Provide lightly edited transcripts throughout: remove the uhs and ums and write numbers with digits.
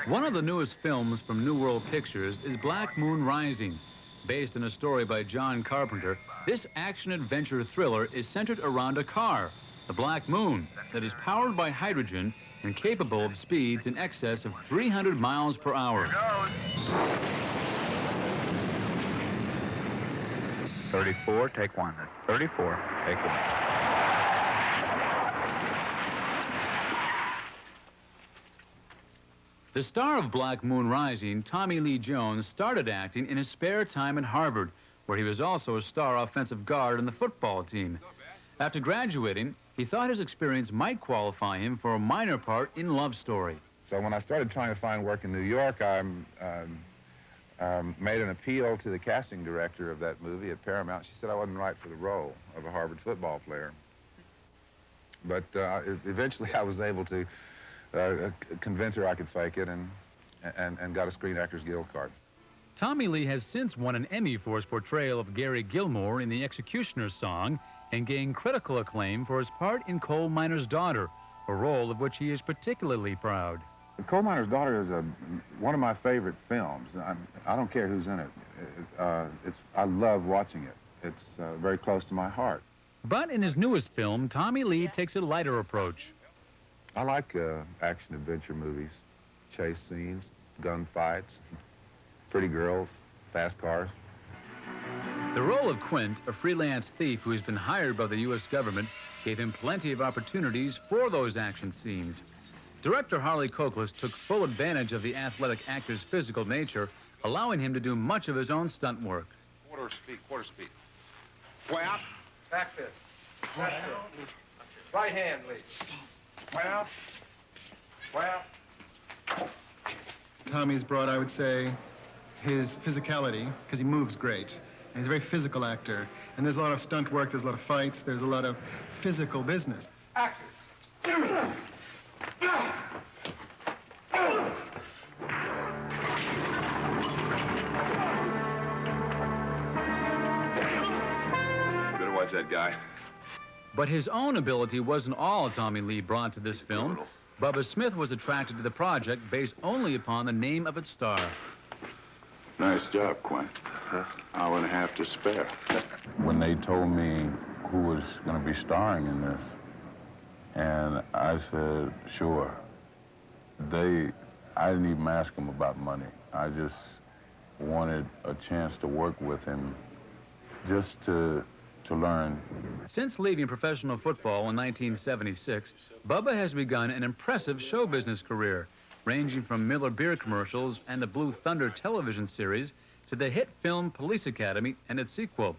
One of the newest films from New World Pictures is Black Moon Rising. Based on a story by John Carpenter, this action-adventure thriller is centered around a car, the Black Moon, that is powered by hydrogen and capable of speeds in excess of 300 miles per hour. 34, take one. 34, take one. The star of Black Moon Rising, Tommy Lee Jones, started acting in his spare time at Harvard, where he was also a star offensive guard on the football team. After graduating, he thought his experience might qualify him for a minor part in Love Story. So when I started trying to find work in New York, I made an appeal to the casting director of that movie at Paramount. She said I wasn't right for the role of a Harvard football player. But eventually I was able to convince her I could fake it and got a Screen Actors Guild card. Tommy Lee has since won an Emmy for his portrayal of Gary Gilmore in The Executioner's Song and gained critical acclaim for his part in Coal Miner's Daughter, a role of which he is particularly proud. Coal Miner's Daughter is one of my favorite films. I don't care who's in it. I love watching it. It's very close to my heart. But in his newest film, Tommy Lee takes a lighter approach. I like action-adventure movies, chase scenes, gunfights, pretty girls, fast cars. The role of Quint, a freelance thief who has been hired by the U.S. government, gave him plenty of opportunities for those action scenes. Director Harley Coklas took full advantage of the athletic actor's physical nature, allowing him to do much of his own stunt work. Quarter speed. Way out. Back fist. That's it. Right hand, please. Way out. Way out. Tommy's brought, I would say, his physicality, because he moves great. And he's a very physical actor. And there's a lot of stunt work, there's a lot of fights, there's a lot of physical business. Action. Better watch that guy. But his own ability wasn't all Tommy Lee brought to this film. Bubba Smith was attracted to the project based only upon the name of its star. Nice job, Quint. Hour and a half to spare. When they told me who was going to be starring in this, and I said, sure. I didn't even ask him about money. I just wanted a chance to work with him just to learn. Since leaving professional football in 1976, Bubba has begun an impressive show business career, ranging from Miller Beer commercials and the Blue Thunder television series to the hit film Police Academy and its sequel.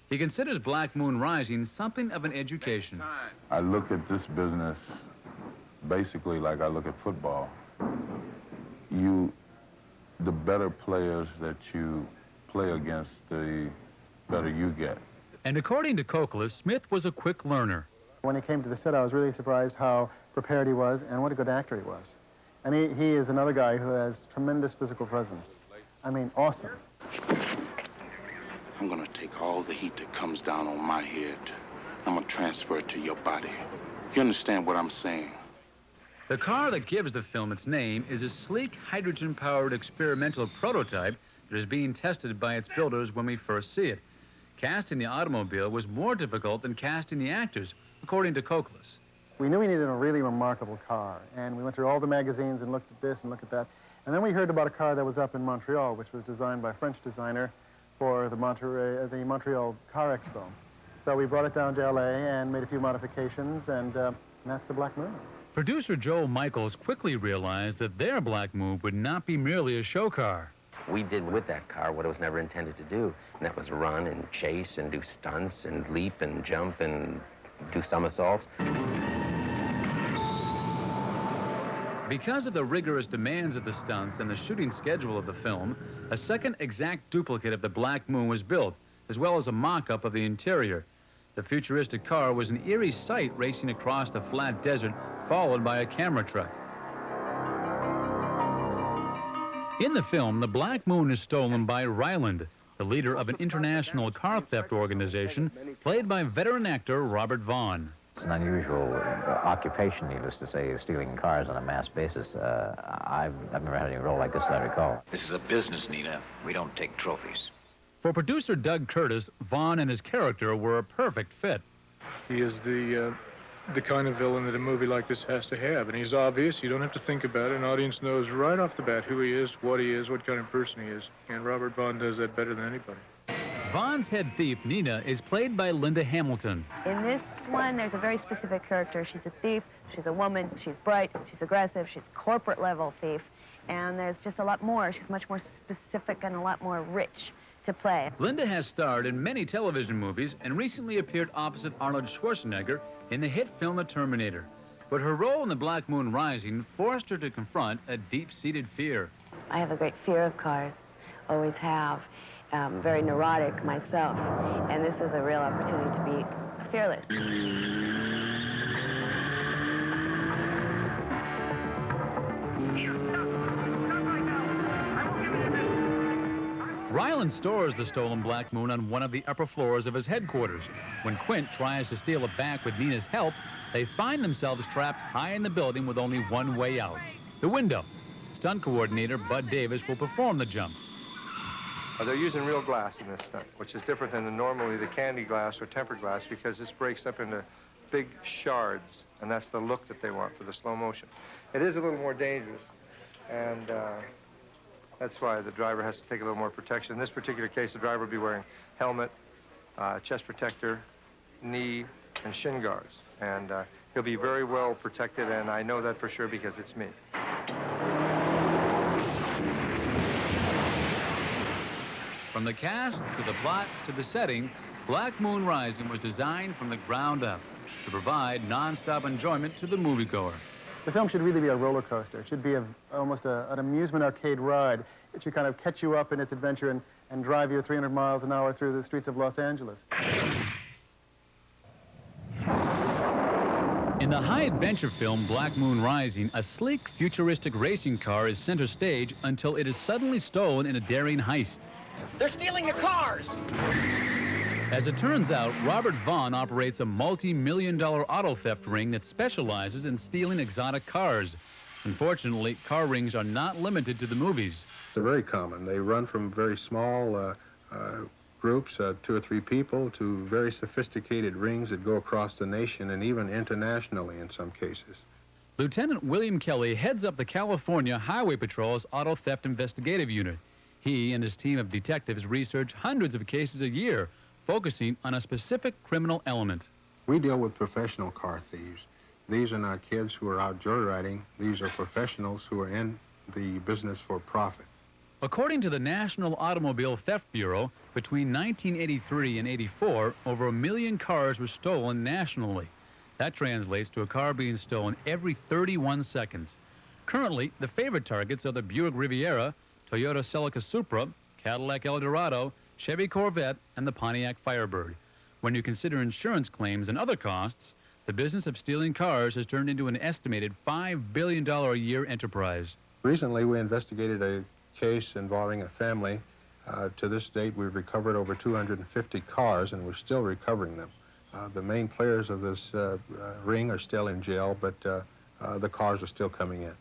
He considers Black Moon Rising something of an education. I look at this business basically like I look at football. The better players that you play against, the better you get. And according to Coklas, Smith was a quick learner. When he came to the set, I was really surprised how prepared he was and what a good actor he was. And he is another guy who has tremendous physical presence. I mean, awesome. I'm gonna take all the heat that comes down on my head. I'm gonna transfer it to your body. You understand what I'm saying? The car that gives the film its name is a sleek, hydrogen-powered experimental prototype that is being tested by its builders when we first see it. Casting the automobile was more difficult than casting the actors, according to Coklas. We knew we needed a really remarkable car, and we went through all the magazines and looked at this and looked at that. And then we heard about a car that was up in Montreal, which was designed by a French designer for the Montreal Car Expo. So we brought it down to LA and made a few modifications, and that's the Black Moon. Producer Joel Michaels quickly realized that their Black Moon would not be merely a show car. We did with that car what it was never intended to do, and that was run and chase and do stunts and leap and jump and do somersaults. Because of the rigorous demands of the stunts and the shooting schedule of the film, a second exact duplicate of the Black Moon was built, as well as a mock-up of the interior. The futuristic car was an eerie sight racing across the flat desert, followed by a camera truck. In the film, the Black Moon is stolen by Ryland, the leader of an international car theft organization, played by veteran actor Robert Vaughn. It's an unusual occupation, needless to say, stealing cars on a mass basis. I've never had any role like this that I recall. This is a business, Nina. We don't take trophies. For producer Doug Curtis, Vaughn and his character were a perfect fit. He is the kind of villain that a movie like this has to have, and he's obvious. You don't have to think about it. An audience knows right off the bat who he is, what kind of person he is, and Robert Vaughn does that better than anybody. Vaughn's head thief, Nina, is played by Linda Hamilton. In this one, there's a very specific character. She's a thief, she's a woman, she's bright, she's aggressive, she's corporate-level thief, and there's just a lot more. She's much more specific and a lot more rich to play. Linda has starred in many television movies and recently appeared opposite Arnold Schwarzenegger in the hit film The Terminator. But her role in The Black Moon Rising forced her to confront a deep-seated fear. I have a great fear of cars, always have. Very neurotic myself, and this is a real opportunity to be fearless. Ryland stores the stolen Black Moon on one of the upper floors of his headquarters. When Quint tries to steal it back with Nina's help, they find themselves trapped high in the building with only one way out, the window. Stunt coordinator Bud Davis will perform the jump. They're using real glass in this stunt, which is different than normally the candy glass or tempered glass, because this breaks up into big shards, and that's the look that they want for the slow motion. It is a little more dangerous, and that's why the driver has to take a little more protection. In this particular case, the driver will be wearing helmet, chest protector, knee, and shin guards, and he'll be very well protected, and I know that for sure because it's me. From the cast, to the plot, to the setting, Black Moon Rising was designed from the ground up to provide non-stop enjoyment to the moviegoer. The film should really be a roller coaster. It should be almost an amusement arcade ride. It should kind of catch you up in its adventure and drive you 300 miles an hour through the streets of Los Angeles. In the high-adventure film Black Moon Rising, a sleek, futuristic racing car is center stage until it is suddenly stolen in a daring heist. They're stealing your cars! As it turns out, Robert Vaughn operates a multi-million-dollar auto theft ring that specializes in stealing exotic cars. Unfortunately, car rings are not limited to the movies. They're very common. They run from very small groups, 2 or 3 people, to very sophisticated rings that go across the nation and even internationally in some cases. Lieutenant William Kelly heads up the California Highway Patrol's Auto Theft Investigative Unit. He and his team of detectives research hundreds of cases a year, focusing on a specific criminal element. We deal with professional car thieves. These are not kids who are out joyriding. These are professionals who are in the business for profit. According to the National Automobile Theft Bureau, between 1983 and 84, over 1 million cars were stolen nationally. That translates to a car being stolen every 31 seconds. Currently, the favorite targets are the Buick Riviera, Toyota Celica Supra, Cadillac Eldorado, Chevy Corvette, and the Pontiac Firebird. When you consider insurance claims and other costs, the business of stealing cars has turned into an estimated $5 billion a year enterprise. Recently, we investigated a case involving a family. To this date, we've recovered over 250 cars, and we're still recovering them. The main players of this ring are still in jail, but the cars are still coming in.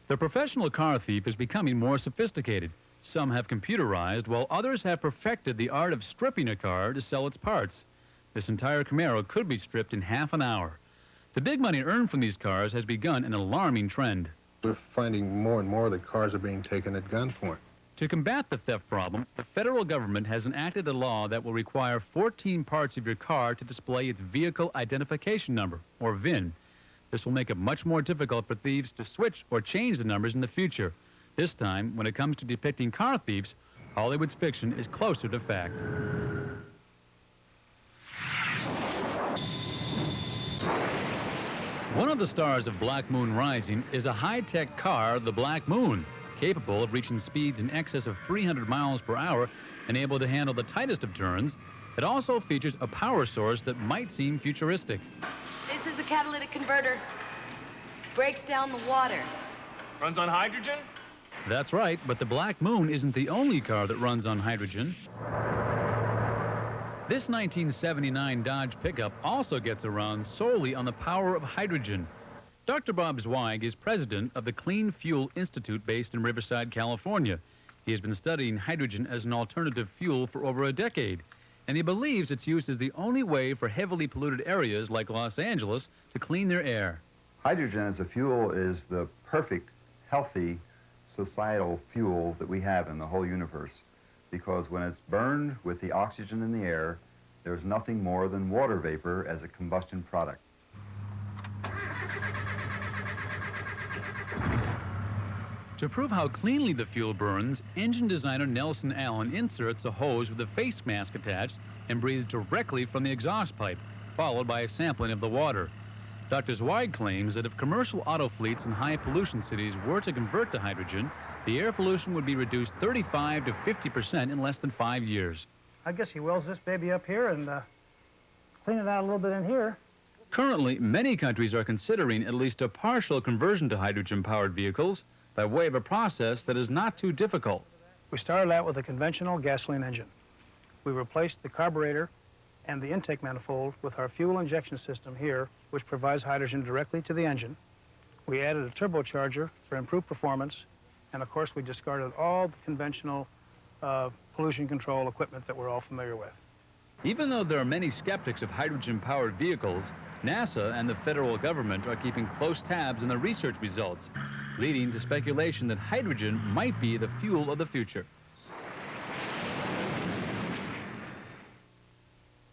The professional car thief is becoming more sophisticated. Some have computerized, while others have perfected the art of stripping a car to sell its parts. This entire Camaro could be stripped in half an hour. The big money earned from these cars has begun an alarming trend. We're finding more and more that cars are being taken at gunpoint. To combat the theft problem, the federal government has enacted a law that will require 14 parts of your car to display its vehicle identification number, or VIN. This will make it much more difficult for thieves to switch or change the numbers in the future. This time, when it comes to depicting car thieves, Hollywood's fiction is closer to fact. One of the stars of Black Moon Rising is a high-tech car, the Black Moon, capable of reaching speeds in excess of 300 miles per hour and able to handle the tightest of turns. It also features a power source that might seem futuristic. This is the catalytic converter. Breaks down the water. Runs on hydrogen? That's right, but the Black Moon isn't the only car that runs on hydrogen. This 1979 Dodge pickup also gets around solely on the power of hydrogen. Dr. Bob Zweig is president of the Clean Fuel Institute based in Riverside, California. He has been studying hydrogen as an alternative fuel for over a decade, and he believes its use is the only way for heavily polluted areas like Los Angeles to clean their air. Hydrogen as a fuel is the perfect, healthy, societal fuel that we have in the whole universe, because when it's burned with the oxygen in the air, there's nothing more than water vapor as a combustion product. To prove how cleanly the fuel burns, engine designer Nelson Allen inserts a hose with a face mask attached and breathes directly from the exhaust pipe, followed by a sampling of the water. Dr. Zweig claims that if commercial auto fleets in high pollution cities were to convert to hydrogen, the air pollution would be reduced 35 to 50% in less than 5 years. I guess he welds this baby up here and clean it out a little bit in here. Currently, many countries are considering at least a partial conversion to hydrogen-powered vehicles by way of a process that is not too difficult. We started out with a conventional gasoline engine. We replaced the carburetor and the intake manifold with our fuel injection system here, which provides hydrogen directly to the engine. We added a turbocharger for improved performance, and of course we discarded all the conventional pollution control equipment that we're all familiar with. Even though there are many skeptics of hydrogen-powered vehicles, NASA and the federal government are keeping close tabs on the research results, leading to speculation that hydrogen might be the fuel of the future.